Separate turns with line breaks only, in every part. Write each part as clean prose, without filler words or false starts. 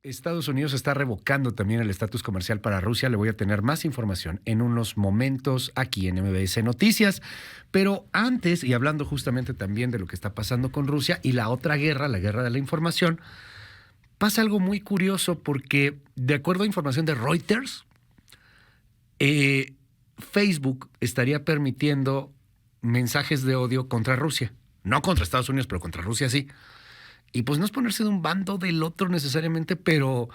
Estados Unidos está revocando también el estatus comercial para Rusia. Le voy a tener más información en unos momentos aquí en MBS Noticias. Pero antes, y hablando justamente también de lo que está pasando con Rusia y la otra guerra, la guerra de la información, pasa algo muy curioso porque, de acuerdo a información de Reuters, Facebook estaría permitiendo mensajes de odio contra Rusia. No contra Estados Unidos, pero contra Rusia sí. Y pues no es ponerse de un bando del otro necesariamente, pero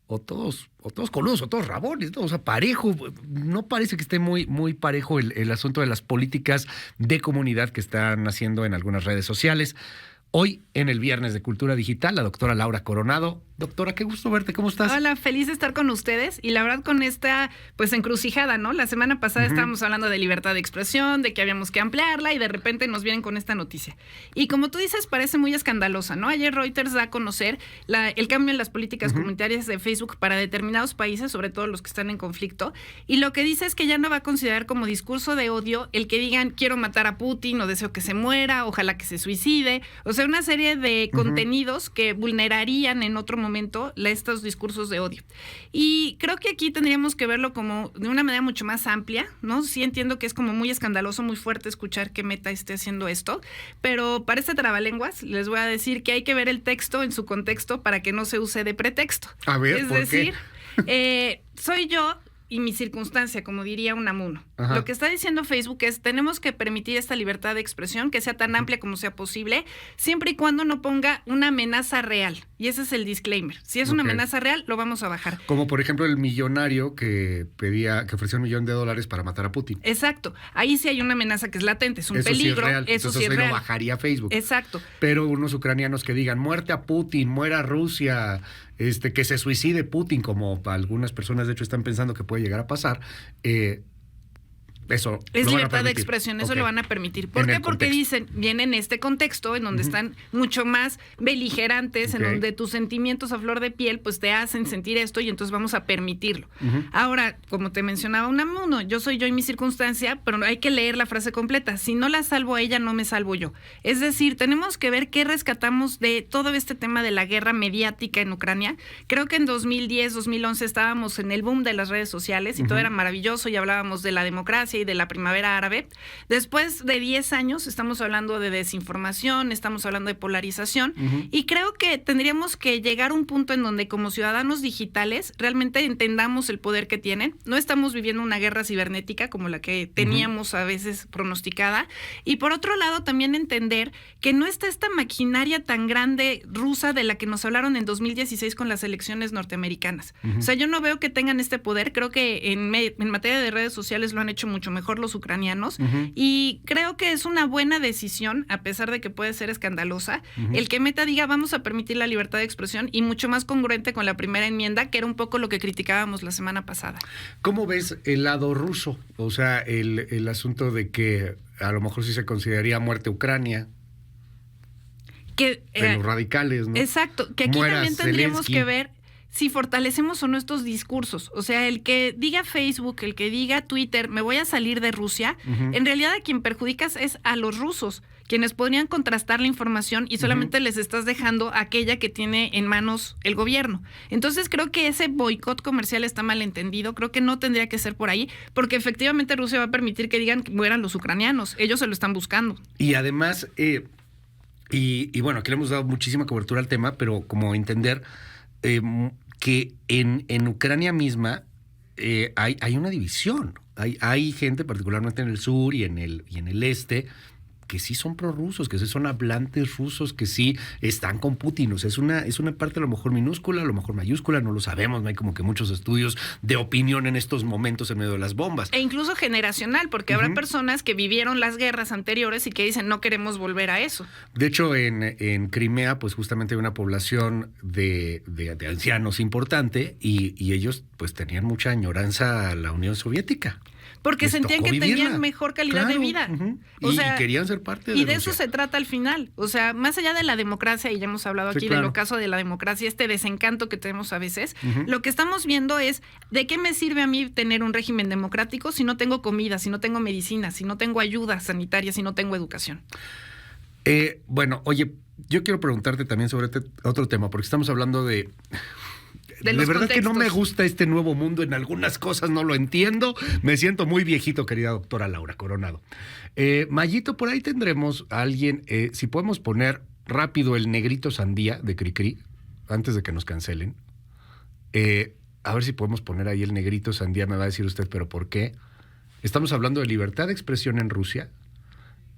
o todos coludos, o todos rabones, ¿no? O sea, parejo. No parece que esté muy parejo el asunto de las políticas de comunidad que están haciendo en algunas redes sociales. Hoy, en el Viernes de Cultura Digital, la doctora Laura Coronado. Doctora, qué gusto verte, ¿cómo estás?
Hola, feliz de estar con ustedes y la verdad con esta, pues, encrucijada, ¿no? La semana pasada estábamos hablando de libertad de expresión, de que habíamos que ampliarla y de repente nos vienen con esta noticia. Y como tú dices, parece muy escandalosa, ¿no? Ayer Reuters da a conocer el cambio en las políticas comunitarias de Facebook para determinados países, sobre todo los que están en conflicto, y lo que dice es que ya no va a considerar como discurso de odio el que digan quiero matar a Putin o deseo que se muera, ojalá que se suicide, o sea, una serie de contenidos que vulnerarían en otro momento estos discursos de odio. Y creo que aquí tendríamos que verlo como de una manera mucho más amplia, ¿no? Sí entiendo que es como muy escandaloso, muy fuerte escuchar que Meta esté haciendo esto, pero para este trabalenguas les voy a decir que hay que ver el texto en su contexto para que no se use de pretexto.
A ver,
es
¿por
decir,
qué?
Soy yo y mi circunstancia, como diría Unamuno.
Ajá.
Lo que está diciendo Facebook es, tenemos que permitir esta libertad de expresión, que sea tan amplia como sea posible, siempre y cuando no ponga una amenaza real. Y ese es el disclaimer. Si es una amenaza real, lo vamos a bajar.
Como por ejemplo el millonario que ofreció $1 millón para matar a Putin.
Exacto. Ahí sí hay una amenaza que es latente, es un
Eso
peligro.
Sí es real.
Eso
Entonces,
sí es real.
Lo bajaría Facebook.
Exacto.
Pero unos ucranianos que digan muerte a Putin, muera Rusia, que se suicide Putin, como algunas personas de hecho están pensando que puede llegar a pasar, eso
es
lo
libertad de expresión, eso lo van a permitir. ¿Por qué? Porque dicen, viene en este contexto en donde están mucho más beligerantes, en donde tus sentimientos a flor de piel pues te hacen sentir esto y entonces vamos a permitirlo. Ahora, como te mencionaba Unamuno, yo soy yo y mi circunstancia, pero hay que leer la frase completa. Si no la salvo a ella, no me salvo yo. Es decir, tenemos que ver qué rescatamos de todo este tema de la guerra mediática en Ucrania. Creo que en 2010, 2011 estábamos en el boom de las redes sociales y todo era maravilloso y hablábamos de la democracia y de la primavera árabe. Después de 10 años estamos hablando de desinformación, estamos hablando de polarización y creo que tendríamos que llegar a un punto en donde como ciudadanos digitales realmente entendamos el poder que tienen. No estamos viviendo una guerra cibernética como la que teníamos a veces pronosticada y por otro lado también entender que no está esta maquinaria tan grande rusa de la que nos hablaron en 2016 con las elecciones norteamericanas. O sea, yo no veo que tengan este poder, creo que en materia de redes sociales lo han hecho mucho mejor los ucranianos y creo que es una buena decisión, a pesar de que puede ser escandalosa, el que Meta diga vamos a permitir la libertad de expresión y mucho más congruente con la primera enmienda, que era un poco lo que criticábamos la semana pasada.
¿Cómo ves el lado ruso? O sea, el asunto de que a lo mejor sí se consideraría muerte Ucrania.
Que,
de los radicales, ¿no?
Exacto, que aquí también tendríamos que ver si fortalecemos o no estos discursos. O sea, el que diga Facebook, el que diga Twitter, me voy a salir de Rusia, en realidad a quien perjudicas es a los rusos, quienes podrían contrastar la información y solamente les estás dejando aquella que tiene en manos el gobierno. Entonces creo que ese boicot comercial está mal entendido, creo que no tendría que ser por ahí, porque efectivamente Rusia va a permitir que digan que mueran los ucranianos, ellos se lo están buscando.
Y además, y bueno, aquí le hemos dado muchísima cobertura al tema, pero como entender que en Ucrania misma hay una división. Hay gente, particularmente en el sur y en el este, que sí son prorrusos, que sí son hablantes rusos, que sí están con Putin. O sea, es una parte a lo mejor minúscula, a lo mejor mayúscula, no lo sabemos, no hay como que muchos estudios de opinión en estos momentos en medio de las bombas.
E incluso generacional, porque habrá personas que vivieron las guerras anteriores y que dicen no queremos volver a eso.
De hecho, en Crimea, pues justamente hay una población de ancianos importante y ellos pues tenían mucha añoranza a la Unión Soviética.
Porque
les
sentían que
vivirla.
Tenían mejor calidad de vida.
O sea, y querían ser parte de
Y de
Rusia.
eso se trata al final. O sea, más allá de la democracia, y ya hemos hablado aquí del ocaso de la democracia, este desencanto que tenemos a veces, lo que estamos viendo es ¿de qué me sirve a mí tener un régimen democrático si no tengo comida, si no tengo medicina, si no tengo ayuda sanitaria, si no tengo educación?
Bueno, oye, yo quiero preguntarte también sobre otro tema, porque estamos hablando de de verdad que no me gusta este nuevo mundo. En algunas cosas no lo entiendo. Me siento muy viejito, querida doctora Laura Coronado. Mayito, por ahí tendremos a alguien, si podemos poner rápido el negrito sandía de Cricri, antes de que nos cancelen. A ver si podemos poner ahí el negrito sandía. Me va a decir usted, ¿pero por qué? Estamos hablando de libertad de expresión en Rusia,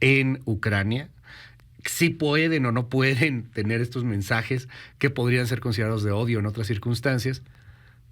en Ucrania. Si pueden o no pueden tener estos mensajes que podrían ser considerados de odio en otras circunstancias.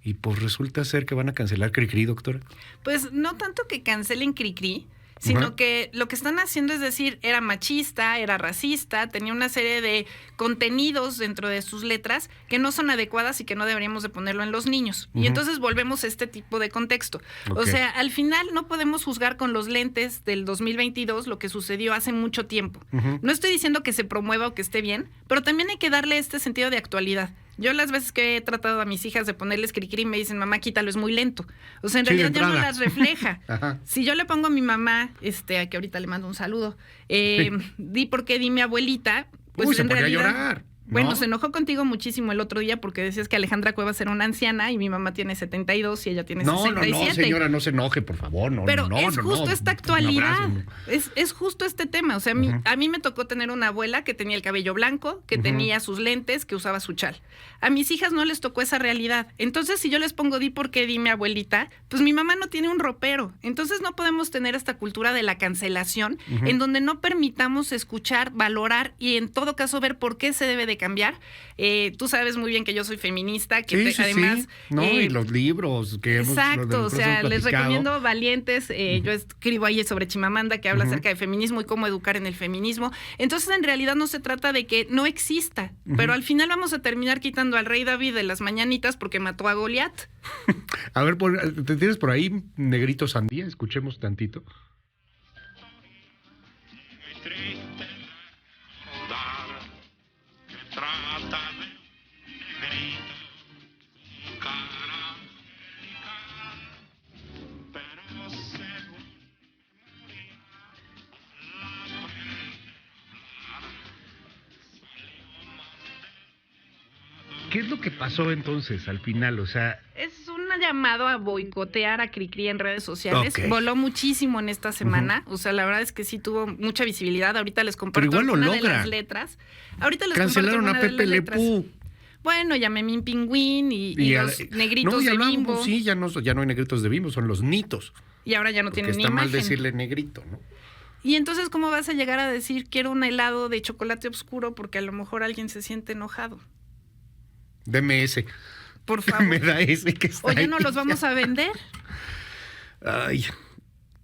Y pues resulta ser que van a cancelar Cricri, doctora.
Pues no tanto que cancelen Cricri, sino que lo que están haciendo es decir, era machista, era racista, tenía una serie de contenidos dentro de sus letras que no son adecuadas y que no deberíamos de ponerlo en los niños. Y entonces volvemos a este tipo de contexto. O sea, al final no podemos juzgar con los lentes del 2022 lo que sucedió hace mucho tiempo. No estoy diciendo que se promueva o que esté bien, pero también hay que darle este sentido de actualidad. Yo las veces que he tratado a mis hijas de ponerles Cricri me dicen, mamá, quítalo, es muy lento. O sea, en realidad ya no las refleja. Si yo le pongo a mi mamá, a que ahorita le mando un saludo, di por qué di mi abuelita, pues
se
en
ponía
realidad...
a llorar.
Bueno,
¿no?
se enojó contigo muchísimo el otro día porque decías que Alejandra Cuevas era una anciana y mi mamá tiene 72 y ella tiene 67.
No, señora, no se enoje, por favor.
Pero es justo esta actualidad.
Un
Es justo este tema. O sea, a mí me tocó tener una abuela que tenía el cabello blanco, que tenía sus lentes, que usaba su chal. A mis hijas no les tocó esa realidad. Entonces, si yo les pongo di por qué di mi abuelita, pues mi mamá no tiene un ropero. Entonces, no podemos tener esta cultura de la cancelación en donde no permitamos escuchar, valorar y en todo caso ver por qué se debe de cambiar. Tú sabes muy bien que yo soy feminista, que además...
Sí. No, y los libros que
exacto, o sea, les recomiendo Valientes. Yo escribo ahí sobre Chimamanda, que habla acerca de feminismo y cómo educar en el feminismo. Entonces, en realidad no se trata de que no exista, pero al final vamos a terminar quitando al rey David de las mañanitas porque mató a Goliat.
A ver, ¿te tienes por ahí negrito sandía? Escuchemos tantito. ¿Qué es lo que pasó entonces al final? O sea...
Es un llamado a boicotear a Cricri en redes sociales. Voló muchísimo en esta semana. O sea, la verdad es que sí tuvo mucha visibilidad. Ahorita les comparto una de las letras.
Cancelaron a Pepe Le Pew.
Bueno, llamé mi pingüín y los negritos de Bimbo.
Sí, ya no hay negritos de Bimbo, son los nitos.
Y ahora ya no tienen ni imagen.
Está mal decirle negrito, ¿no?
Y entonces, ¿cómo vas a llegar a decir quiero un helado de chocolate oscuro porque a lo mejor alguien se siente enojado?
Deme ese.
Por favor.
Me da ese que está
Oye,
ahí.
¿no los vamos a vender?
Ay,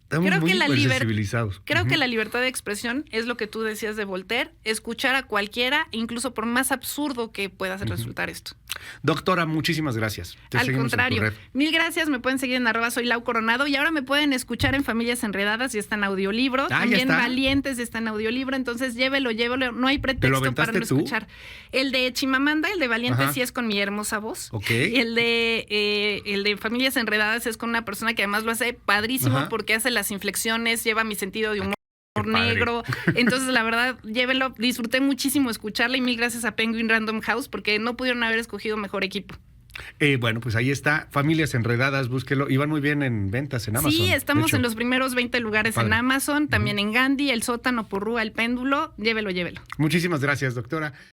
estamos muy sensibilizados.
Creo que la libertad de expresión es lo que tú decías de Voltaire, escuchar a cualquiera, incluso por más absurdo que pueda resultar esto.
Doctora, muchísimas gracias.
Al contrario, mil gracias. Me pueden seguir en @soyLauCoronado y ahora me pueden escuchar en Familias Enredadas y está en audiolibro. También Valientes está en audiolibro, entonces llévelo. No hay pretexto para no escuchar. El de Chimamanda, el de Valientes sí es con mi hermosa voz. Y el de Familias Enredadas es con una persona que además lo hace padrísimo porque hace las inflexiones, lleva mi sentido de humor negro. Entonces, la verdad, llévenlo. Disfruté muchísimo escucharla y mil gracias a Penguin Random House porque no pudieron haber escogido mejor equipo.
Bueno, pues ahí está, Familias Enredadas, búsquelo. Y van muy bien en ventas en Amazon.
Sí, estamos en los primeros 20 lugares en Amazon, también en Gandhi, El Sótano, Porrúa, El Péndulo. Llévelo.
Muchísimas gracias, doctora.